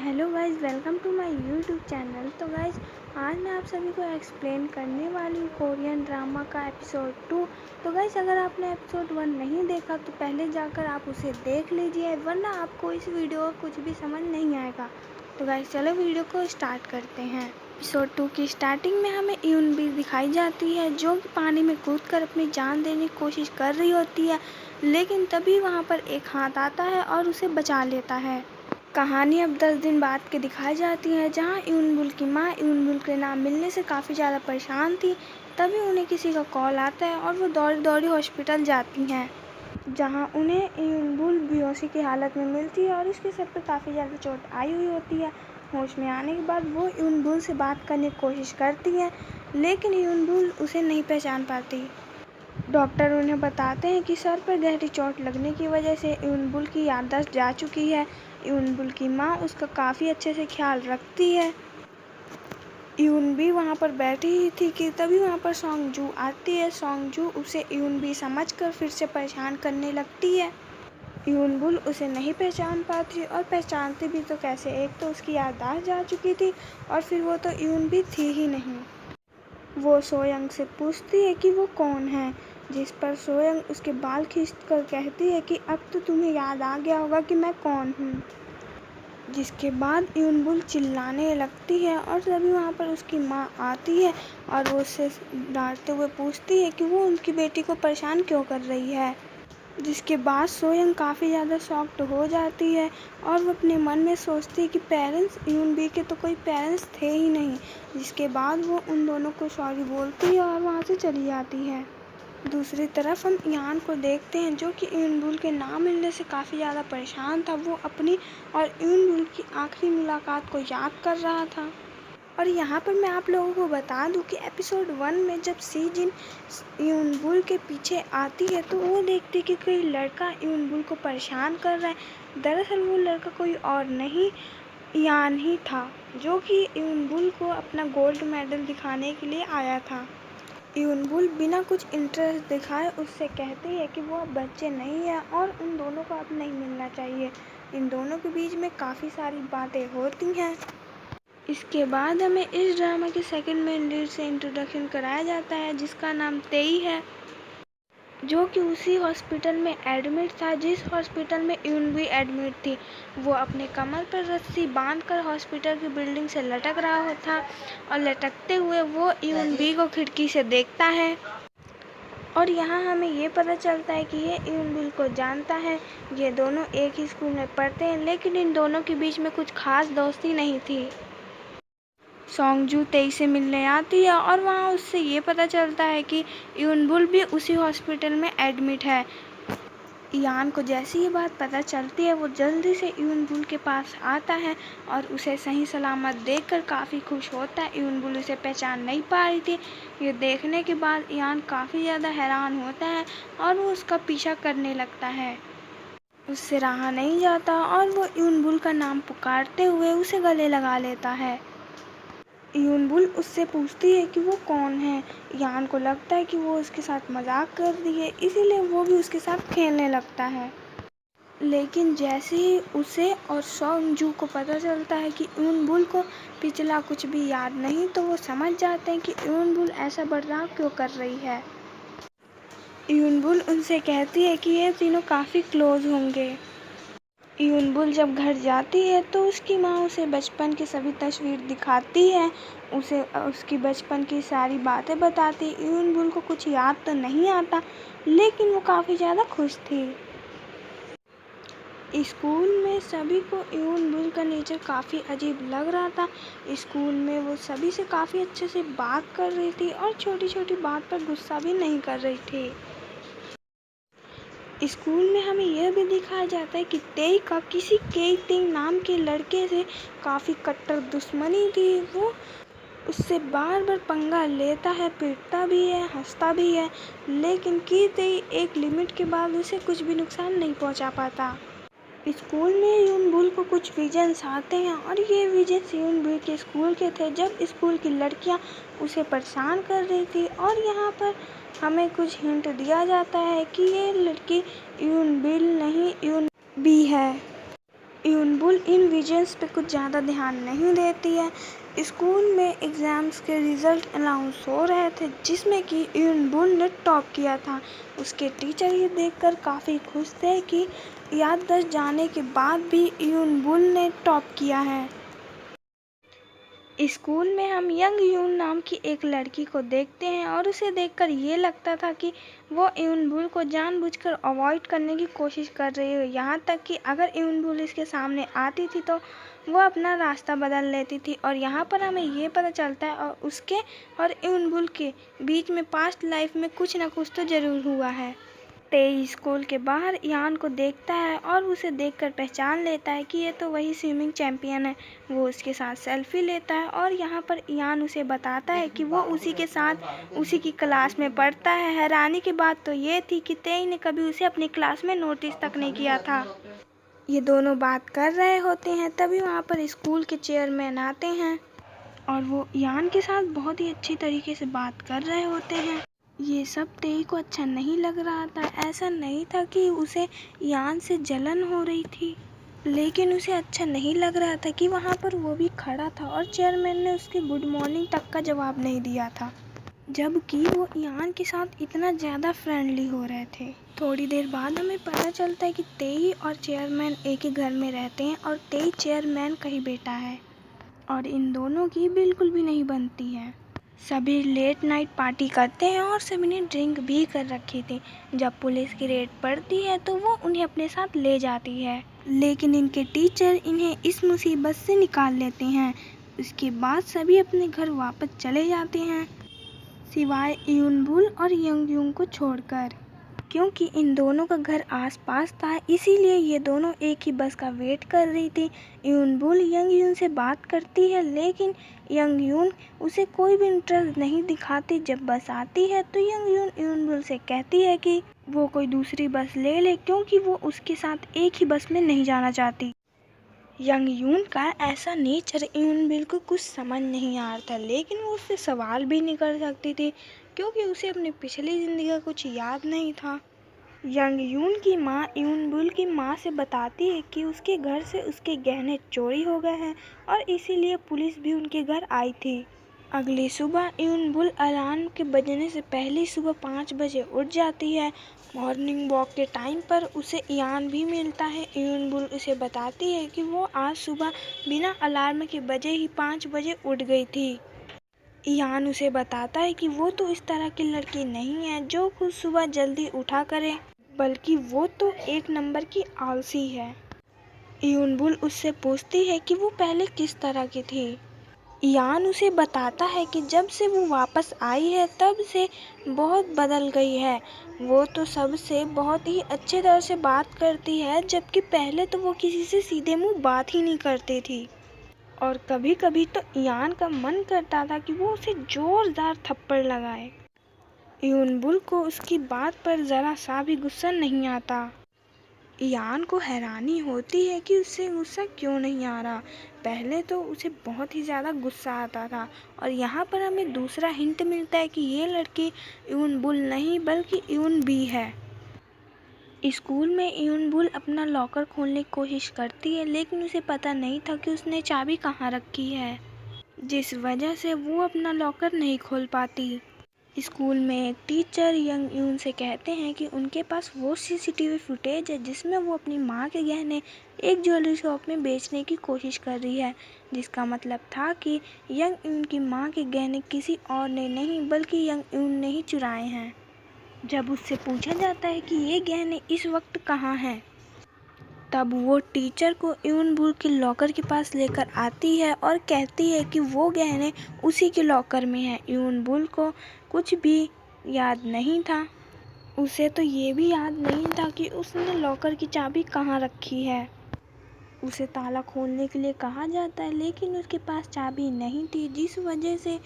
Hello guys, welcome to my YouTube channel. तो guys, आज मैं आप सभी को एक्सप्लेन करने वाली हूँ कोरियन ड्रामा का एपिसोड 2। तो गाइज़, अगर आपने एपिसोड 1 नहीं देखा तो पहले जाकर आप उसे देख लीजिए, वरना आपको इस वीडियो का कुछ भी समझ नहीं आएगा। तो गाइज़, चलो वीडियो को स्टार्ट करते हैं। एपिसोड 2 की स्टार्टिंग में हमें यूनबी दिखाई जाती है, जो कि पानी में कूदकर अपनी जान देने की कोशिश कर रही होती है, लेकिन तभी वहाँ पर एक हाथ आता है और उसे बचा लेता है। कहानी अब 10 दिन बाद की दिखाई जाती है, जहां यूनबुल की मां यूनबुल के ना मिलने से काफ़ी ज़्यादा परेशान थी। तभी उन्हें किसी का कॉल आता है और वो दौड़ी दौड़ी हॉस्पिटल जाती हैं, जहां उन्हें यूनबुल बेहोशी की हालत में मिलती है और उसके सर पर काफ़ी ज़्यादा चोट आई हुई होती है। होश में आने के बाद वो यूनबुल से बात करने की कोशिश करती है, लेकिन यूनबुल उसे नहीं पहचान पाती। डॉक्टर उन्हें बताते हैं कि सर पर गहरी चोट लगने की वजह से यूनबुल की याददाश्त जा चुकी है। यूनबुल की माँ उसका काफ़ी अच्छे से ख्याल रखती है। यूनबी वहाँ पर बैठी ही थी कि तभी वहाँ पर सोंगजू आती है। सोंगजू उसे यूनबी समझकर फिर से परेशान करने लगती है। यूनबुल उसे नहीं पहचान पाती, और पहचानती भी तो कैसे, एक तो उसकी याददाश्त जा चुकी थी और फिर वो तो यूनबी थी ही नहीं। वो सोयंग से पूछती है कि वो कौन है, जिस पर सोयंग उसके बाल खींचकर कहती है कि अब तो तुम्हें याद आ गया होगा कि मैं कौन हूँ। जिसके बाद यूनबुल चिल्लाने लगती है और तभी वहाँ पर उसकी माँ आती है और वो उससे डांटते हुए पूछती है कि वो उनकी बेटी को परेशान क्यों कर रही है। जिसके बाद सोयंग काफ़ी ज़्यादा शॉक्ड हो जाती है और वो अपने मन में सोचती है कि पेरेंट्स, यूनबी के तो कोई पेरेंट्स थे ही नहीं। जिसके बाद वो उन दोनों को सॉरी बोलती है और वहाँ से चली जाती है। दूसरी तरफ हम यान को देखते हैं, जो कि यूनबुल के ना मिलने से काफ़ी ज़्यादा परेशान था। वो अपनी और यूनबुल की आखिरी मुलाकात को याद कर रहा था। और यहाँ पर मैं आप लोगों को बता दूं कि एपिसोड 1 में जब सीजिन यूनबुल के पीछे आती है तो वो देखती है कि कोई लड़का यूनबुल को परेशान कर रहा है। दरअसल वो लड़का कोई और नहीं, यान ही था, जो कि यूनबुल को अपना गोल्ड मेडल दिखाने के लिए आया था। यूनबुल बिना कुछ इंटरेस्ट दिखाए उससे कहती है कि वो अब बच्चे नहीं है और उन दोनों को अब नहीं मिलना चाहिए। इन दोनों के बीच में काफ़ी सारी बातें होती हैं। इसके बाद हमें इस ड्रामा के सेकंड मेन लीड से इंट्रोडक्शन कराया जाता है, जिसका नाम तेई है, जो कि उसी हॉस्पिटल में एडमिट था जिस हॉस्पिटल में यूनबी एडमिट थी। वो अपने कमर पर रस्सी बांधकर हॉस्पिटल की बिल्डिंग से लटक रहा था और लटकते हुए वो यूनबी को खिड़की से देखता है। और यहाँ हमें ये पता चलता है कि ये यूनबी को जानता है। ये दोनों एक ही स्कूल में पढ़ते हैं, लेकिन इन दोनों के बीच में कुछ खास दोस्ती नहीं थी। सोंगजू तेई से मिलने आती है और वहाँ उससे ये पता चलता है कि यूनबुल भी उसी हॉस्पिटल में एडमिट है। यान को जैसी ये बात पता चलती है, वो जल्दी से यूनबुल के पास आता है और उसे सही सलामत देखकर काफ़ी खुश होता है। यूनबुल उसे पहचान नहीं पा रही थी। ये देखने के बाद यान काफ़ी ज़्यादा हैरान होता है और वो उसका पीछा करने लगता है। उससे रहा नहीं जाता और वो यूनबुल का नाम पुकारते हुए उसे गले लगा लेता है। यूनबुल उससे पूछती है कि वो कौन है। यान को लगता है कि वो उसके साथ मजाक कर रही है, इसीलिए वो भी उसके साथ खेलने लगता है। लेकिन जैसे ही उसे और सोंगजू को पता चलता है कि यूनबुल को पिछला कुछ भी याद नहीं, तो वो समझ जाते हैं कि यूनबुल ऐसा बर्ताव क्यों कर रही है। यूनबुल उनसे कहती है कि ये तीनों काफ़ी क्लोज होंगे। यूनबुल जब घर जाती है तो उसकी माँ उसे बचपन की सभी तस्वीर दिखाती है, उसे उसकी बचपन की सारी बातें बताती। यूनबुल को कुछ याद तो नहीं आता, लेकिन वो काफ़ी ज़्यादा खुश थी। स्कूल में सभी को यूनबुल का नेचर काफ़ी अजीब लग रहा था। स्कूल में वो सभी से काफ़ी अच्छे से बात कर रही थी और छोटी छोटी बात पर गुस्सा भी नहीं कर रही थी। स्कूल में हमें यह भी दिखाया जाता है कि तेई का किसी केई तेई नाम के लड़के से काफ़ी कट्टर दुश्मनी थी। वो उससे बार बार पंगा लेता है, पीटता भी है, हंसता भी है, लेकिन की तेई एक लिमिट के बाद उसे कुछ भी नुकसान नहीं पहुंचा पाता। स्कूल में यूनबुल को कुछ विजन्स आते हैं और ये विजन्स यूनबुल के स्कूल के थे, जब स्कूल की लड़कियां उसे परेशान कर रही थी। और यहाँ पर हमें कुछ हिंट दिया जाता है कि ये लड़की यूनबिल नहीं यूनबी है। यूनबुल इन विजन्स पे कुछ ज़्यादा ध्यान नहीं देती है। स्कूल में एग्ज़ाम्स के रिज़ल्ट अनाउंस हो रहे थे जिसमें कि यूनबुल ने टॉप किया था। उसके टीचर ये देखकर काफ़ी खुश थे कि याददाश्त जाने के बाद भी यूनबुल ने टॉप किया है। स्कूल में हम यंग यून नाम की एक लड़की को देखते हैं और उसे देखकर ये लगता था कि वो यूनबुल को जानबूझकर अवॉइड करने की कोशिश कर रही हो। यहाँ तक कि अगर यूनबुल इसके सामने आती थी तो वो अपना रास्ता बदल लेती थी। और यहाँ पर हमें ये पता चलता है और उसके और यूनबुल के बीच में पास्ट लाइफ में कुछ ना कुछ तो ज़रूर हुआ है। तेई स्कूल के बाहर यान को देखता है और उसे देखकर पहचान लेता है कि ये तो वही स्विमिंग चैंपियन है। वो उसके साथ सेल्फी लेता है और यहाँ पर यान उसे बताता है कि वो उसी के साथ उसी की क्लास में पढ़ता है। हैरानी की बात तो ये थी कि तेई ने कभी उसे अपनी क्लास में नोटिस तक नहीं किया था। ये दोनों बात कर रहे होते हैं तभी वहाँ पर स्कूल के चेयरमैन आते हैं और वो यान के साथ बहुत ही अच्छी तरीके से बात कर रहे होते हैं। ये सब तेई को अच्छा नहीं लग रहा था। ऐसा नहीं था कि उसे यान से जलन हो रही थी, लेकिन उसे अच्छा नहीं लग रहा था कि वहाँ पर वो भी खड़ा था और चेयरमैन ने उसके गुड मॉर्निंग तक का जवाब नहीं दिया था, जबकि वो यान के साथ इतना ज़्यादा फ्रेंडली हो रहे थे। थोड़ी देर बाद हमें पता चलता है कि तेई और चेयरमैन एक ही घर में रहते हैं और तेई चेयरमैन का ही बेटा है और इन दोनों की बिल्कुल भी नहीं बनती है। सभी लेट नाइट पार्टी करते हैं और सभी ने ड्रिंक भी कर रखी थी। जब पुलिस की रेड पड़ती है तो वो उन्हें अपने साथ ले जाती है, लेकिन इनके टीचर इन्हें इस मुसीबत से निकाल लेते हैं। उसके बाद सभी अपने घर वापस चले जाते हैं, सिवाय यूनबुल और यंगयून को छोड़कर। क्योंकि इन दोनों का घर आसपास था इसीलिए ये दोनों एक ही बस का वेट कर रही थी। यूनबुल यंगयून से बात करती है लेकिन यंगयून उसे कोई भी इंटरेस्ट नहीं दिखाती। जब बस आती है तो यंगयून यूनबुल से कहती है कि वो कोई दूसरी बस ले ले क्योंकि वो उसके साथ एक ही बस में नहीं जाना चाहती। यंगयून का ऐसा नेचर यूनबुल को कुछ समझ नहीं आ रहा था, लेकिन वो उससे सवाल भी नहीं कर सकती थी क्योंकि उसे अपनी पिछली ज़िंदगी का कुछ याद नहीं था। यंगयून की माँ यूनबुल की माँ से बताती है कि उसके घर से उसके गहने चोरी हो गए हैं और इसीलिए पुलिस भी उनके घर आई थी। अगली सुबह यूनबुल अलार्म के बजने से पहले सुबह 5 बजे उठ जाती है। मॉर्निंग वॉक के टाइम पर उसे यान भी मिलता है। यूनबुल उसे बताती है कि वो आज सुबह बिना अलार्म के बजे ही 5 बजे उठ गई थी। यान उसे बताता है कि वो तो इस तरह की लड़की नहीं है जो खुद सुबह जल्दी उठा करे, बल्कि वो तो एक नंबर की आलसी है। यूनबुल उससे पूछती है कि वो पहले किस तरह की थी। यान उसे बताता है कि जब से वो वापस आई है तब से बहुत बदल गई है। वो तो सबसे बहुत ही अच्छे तरह से बात करती है, जबकि पहले तो वो किसी से सीधे मुंह बात ही नहीं करती थी और कभी कभी तो यान का मन करता था कि वो उसे जोरदार थप्पड़ लगाए। यूनबुल को उसकी बात पर ज़रा सा भी गुस्सा नहीं आता। यान को हैरानी होती है कि उससे गुस्सा क्यों नहीं आ रहा। पहले तो उसे बहुत ही ज़्यादा गुस्सा आता था और यहाँ पर हमें दूसरा हिंट मिलता है कि ये लड़की यूनबुल नहीं बल्कि यूनबी है। स्कूल में यूनबुल अपना लॉकर खोलने की कोशिश करती है, लेकिन उसे पता नहीं था कि उसने चाबी कहाँ रखी है, जिस वजह से वो अपना लॉकर नहीं खोल पाती। स्कूल में एक टीचर यंगयून से कहते हैं कि उनके पास वो सीसीटीवी फुटेज है जिसमें वो अपनी माँ के गहने एक ज्वेलरी शॉप में बेचने की कोशिश कर रही है, जिसका मतलब था कि यंगयून की माँ के गहने किसी और ने नहीं बल्कि यंगयून ने ही चुराए हैं। जब उससे पूछा जाता है कि ये गहने इस वक्त कहाँ हैं, तब वो टीचर को यूनबुल के लॉकर के पास लेकर आती है और कहती है कि वो गहने उसी के लॉकर में हैं। यूनबुल को कुछ भी याद नहीं था। उसे तो ये भी याद नहीं था कि उसने लॉकर की चाबी कहाँ रखी है। उसे ताला खोलने के लिए कहा जाता है, लेकिन उसके पास चाबी नहीं थी, जिस वजह से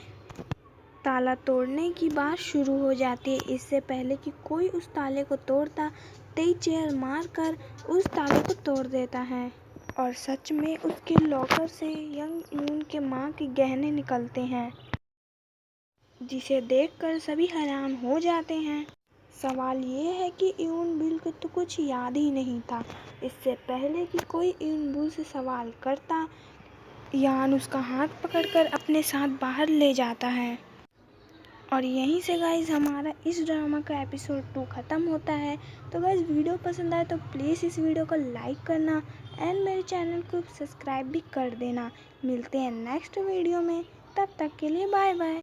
ताला तोड़ने की बात शुरू हो जाती है। इससे पहले कि कोई उस ताले को तोड़ता, तेई चेयर मारकर उस ताले को तोड़ देता है और सच में उसके लॉकर से यंगयून के माँ के गहने निकलते हैं, जिसे देखकर सभी हैरान हो जाते हैं। सवाल ये है कि इवन बुल को तो कुछ याद ही नहीं था। इससे पहले कि कोई इवन बुल से सवाल करता, यान उसका हाथ पकड़कर अपने साथ बाहर ले जाता है। और यहीं से गाइज हमारा इस ड्रामा का एपिसोड 2 ख़त्म होता है। तो गाइज वीडियो पसंद आए तो प्लीज़ इस वीडियो को लाइक करना एंड मेरे चैनल को सब्सक्राइब भी कर देना। मिलते हैं नेक्स्ट वीडियो में, तब तक के लिए बाय बाय।